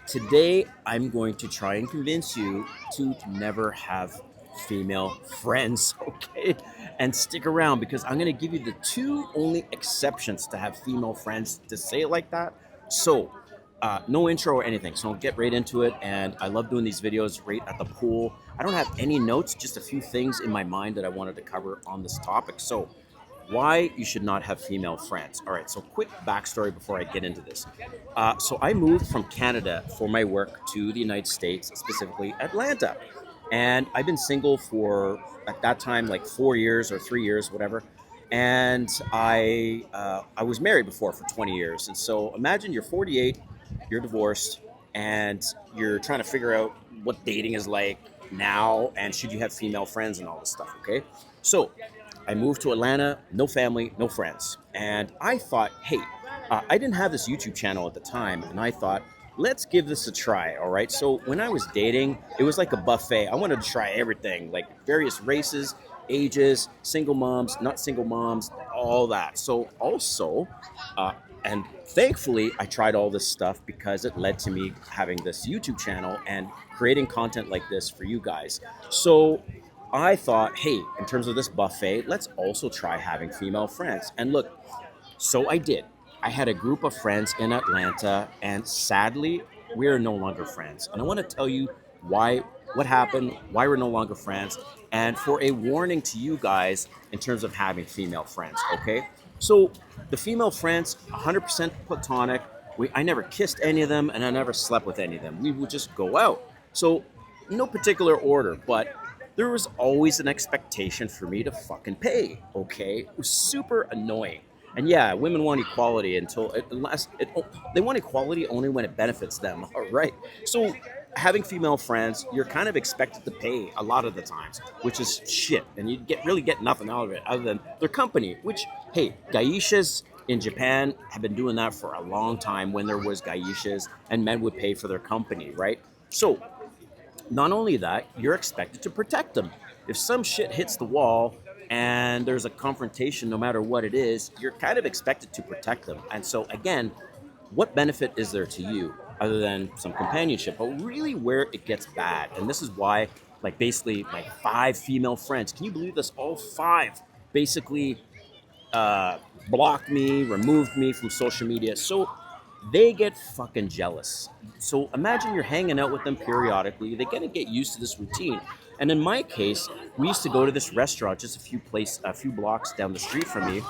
Today, I'm going to try and convince you to never have female friends, okay? And stick around because I'm going to give you the two only exceptions to have female friends to say it like that. So, no intro or anything. So, I'll get right into it. And I love doing these videos right at the pool. I don't have any notes, just a few things in my mind that I wanted to cover on this topic. So, why you should not have female friends. All right, so quick backstory before I get into this. So I moved from Canada for my work to the United States, specifically Atlanta. And I've been single for, at that time, like 4 years or 3 years, whatever. And I was married before for 20 years. And so imagine you're 48, you're divorced, and you're trying to figure out what dating is like now and should you have female friends and all this stuff, okay? So I moved to Atlanta, no family, no friends. And I thought, hey, I didn't have this YouTube channel at the time. And I thought, let's give this a try. All right. So when I was dating, it was like a buffet. I wanted to try everything, like various races, ages, single moms, not single moms, all that. So also, uh, and thankfully, I tried all this stuff because it led to me having this YouTube channel and creating content like this for you guys. So I thought, hey, in terms of this buffet, let's also try having female friends. And look, so I did. I had a group of friends in Atlanta, and sadly, we're no longer friends. And I want to tell you why, what happened, why we're no longer friends, and for a warning to you guys in terms of having female friends, okay? So the female friends, 100% platonic. I never kissed any of them, and I never slept with any of them. We would just go out. So no particular order, but there was always an expectation for me to fucking pay, okay? It was super annoying. And yeah, women want equality they want equality only when it benefits them, all right? So having female friends, you're kind of expected to pay a lot of the times, which is shit. And you really get nothing out of it other than their company, which, hey, geishas in Japan have been doing that for a long time when there was geishas and men would pay for their company, right? So not only that, you're expected to protect them. If some shit hits the wall and there's a confrontation, no matter what it is, you're kind of expected to protect them. And so, again, what benefit is there to you other than some companionship? But really, where it gets bad, and this is why, like, basically, my 5 female friends, can you believe this? All 5 basically uh, blocked me, removed me from social media. So they get fucking jealous. So imagine you're hanging out with them periodically. They're gonna get used to this routine. And in my case, we used to go to this restaurant just a few blocks down the street from me.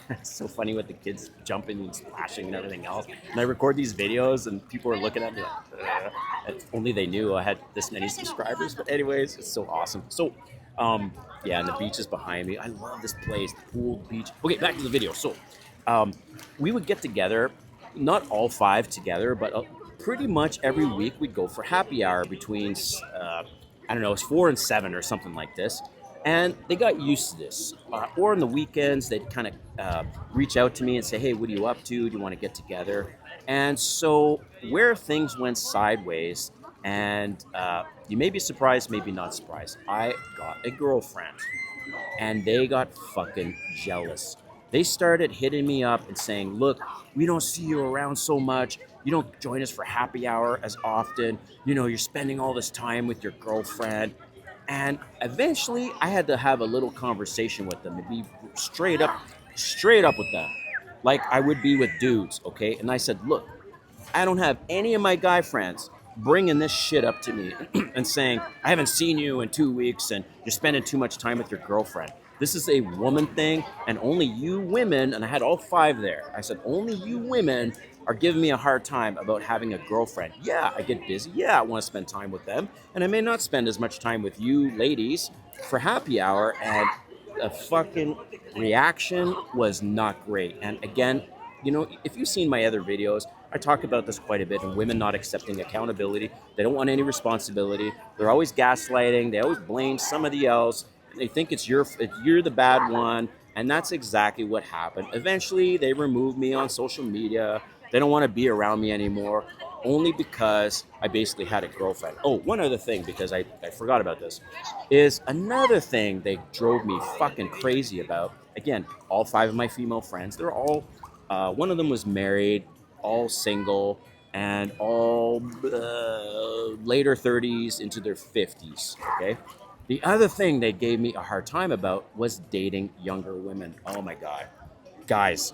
It's so funny with the kids jumping and splashing and everything else. And I record these videos, and people are looking at me like, if only they knew I had this many subscribers. But anyways, it's so awesome. So, yeah, and the beach is behind me. I love this place, the pool, the beach. Okay, back to the video. So, um, we would get together, not all 5 together, but pretty much every week we'd go for happy hour between, I don't know, it's 4 and 7 or something like this. And they got used to this. Or on the weekends, they'd kind of reach out to me and say, hey, what are you up to? Do you want to get together? And so where things went sideways, and you may be surprised, maybe not surprised, I got a girlfriend and they got fucking jealous. They started hitting me up and saying, look, we don't see you around so much. You don't join us for happy hour as often. You know, you're spending all this time with your girlfriend. And eventually I had to have a little conversation with them and be straight up with them, like I would be with dudes, okay? And I said, look, I don't have any of my guy friends bringing this shit up to me and saying, I haven't seen you in 2 weeks and you're spending too much time with your girlfriend. This is a woman thing, and only you women, and I had all 5 there. I said, only you women are giving me a hard time about having a girlfriend. Yeah, I get busy. Yeah, I want to spend time with them. And I may not spend as much time with you ladies for happy hour. And the fucking reaction was not great. And again, you know, if you've seen my other videos, I talk about this quite a bit, and women not accepting accountability. They don't want any responsibility. They're always gaslighting. They always blame somebody else. They think you're the bad one, and that's exactly what happened. Eventually, they removed me on social media. They don't want to be around me anymore, only because I basically had a girlfriend. Oh, one other thing, because I forgot about this, is another thing they drove me fucking crazy about. Again, all 5 of my female friends, they're all, one of them was married, all single, and all later 30s into their 50s. Okay. The other thing they gave me a hard time about was dating younger women. Oh my God. Guys,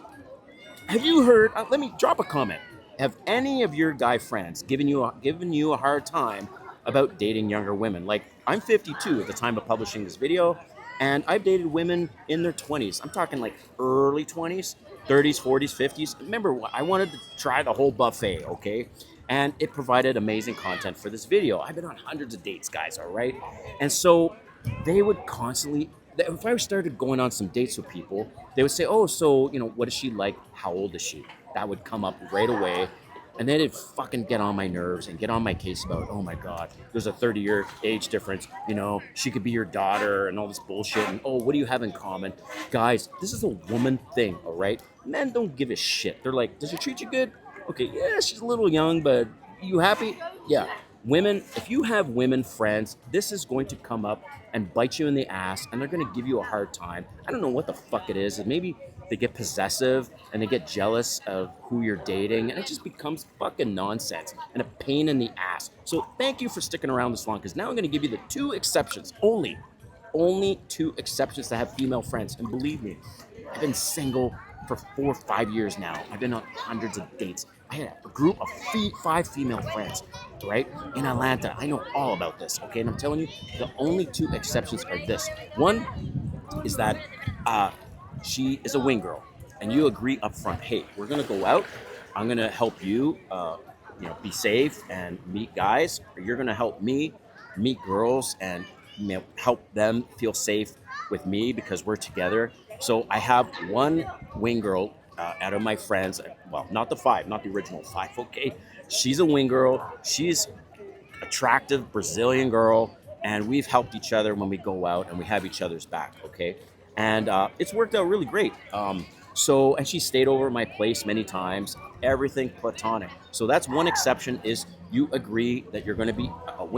have you heard? Let me drop a comment. Have any of your guy friends given you a hard time about dating younger women? Like, I'm 52 at the time of publishing this video, and I've dated women in their 20s. I'm talking like early 20s, 30s, 40s, 50s. Remember, I wanted to try the whole buffet, okay? And it provided amazing content for this video. I've been on hundreds of dates, guys. All right, and so they would constantly, if I started going on some dates with people, they would say, "Oh, so what is she like? How old is she?" That would come up right away, and then it'd fucking get on my nerves and get on my case about, "Oh my God, there's a 30-year age difference. She could be your daughter and all this bullshit. And oh, what do you have in common?" Guys, this is a woman thing, all right? Men don't give a shit. They're like, "Does she treat you good? Okay, yeah, she's a little young, but you happy?" Yeah. Women, if you have women friends, this is going to come up and bite you in the ass, and they're going to give you a hard time. I don't know what the fuck it is. Maybe they get possessive and they get jealous of who you're dating, and it just becomes fucking nonsense and a pain in the ass. So thank you for sticking around this long, because now I'm going to give you the two exceptions, only two exceptions to have female friends. And believe me, I've been single for 4 or 5 years now. I've been on hundreds of dates. I had a group of 5 female friends, right, in Atlanta. I know all about this, okay? And I'm telling you, the only two exceptions are this. One is that she is a wing girl, and you agree up front, "Hey, we're gonna go out. I'm gonna help you, be safe and meet guys, or you're gonna help me meet girls and help them feel safe with me because we're together." So I have one wing girl out of my friends. Well, not the 5, not the original 5. Okay, she's a wing girl. She's attractive Brazilian girl, and we've helped each other when we go out, and we have each other's back. Okay, and it's worked out really great. And she stayed over at my place many times. Everything platonic. So that's one exception, is you agree that you're going to be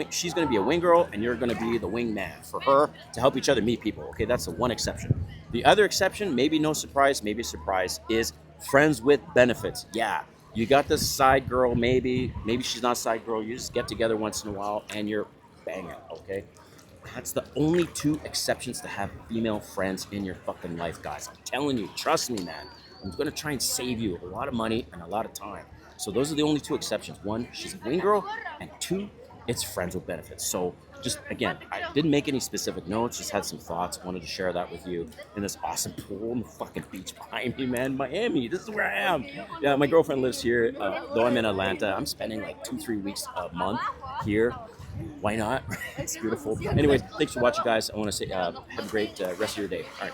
she's going to be a wing girl, and you're going to be the wing man for her to help each other meet people. Okay, that's the one exception. The other exception, maybe no surprise, maybe a surprise, is friends with benefits. Yeah, you got this side girl, maybe she's not a side girl. You just get together once in a while and you're banging, okay? That's the only two exceptions to have female friends in your fucking life, guys. I'm telling you, trust me, man. I'm going to try and save you a lot of money and a lot of time. So those are the only two exceptions. One, she's a wing girl, and 2, it's friends with benefits. So just, again, I didn't make any specific notes, just had some thoughts. Wanted to share that with you in this awesome pool on the fucking beach behind me, man. Miami, this is where I am. Yeah, my girlfriend lives here. Though I'm in Atlanta, I'm spending like 2-3 weeks a month here. Why not? It's beautiful. Anyways, thanks for watching, guys. I want to say have a great rest of your day. All right, thanks.